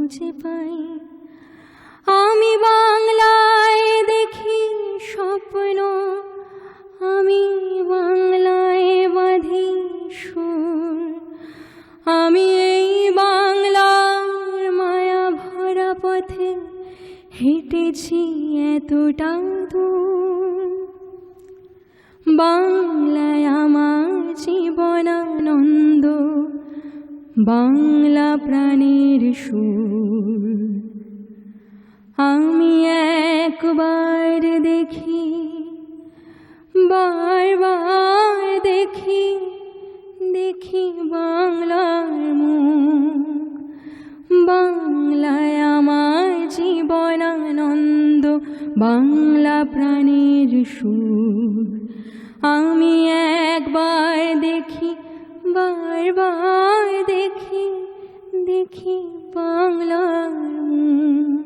খুঁজে পাই। আমি বাংলায় দেখি স্বপ্ন, আমি বাংলায় বাঁধি সুর। আমি এই বাংলার মায়া ভরা পথে হেঁটেছি এতটা দূর। বাংলায় আমার জীবনানন্দ, বাংলা প্রাণের সুর। আমি একবার দেখি, বারবার দেখি, দেখি বাংলার মুখ। বাংলায় আমার জীবনানন্দ, বাংলা প্রাণের সুর। আমি একবার দেখি, বারবার দেখি, দেখি বাংলার মুখ।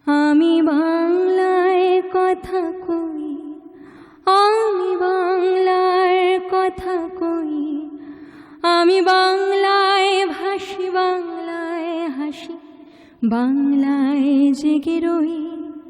আমি বাংলায় কথা কই, আমি বাংলার কথা কই। আমি বাংলায় ভাসি, বাংলায় হাসি, বাংলায় জেগে রই।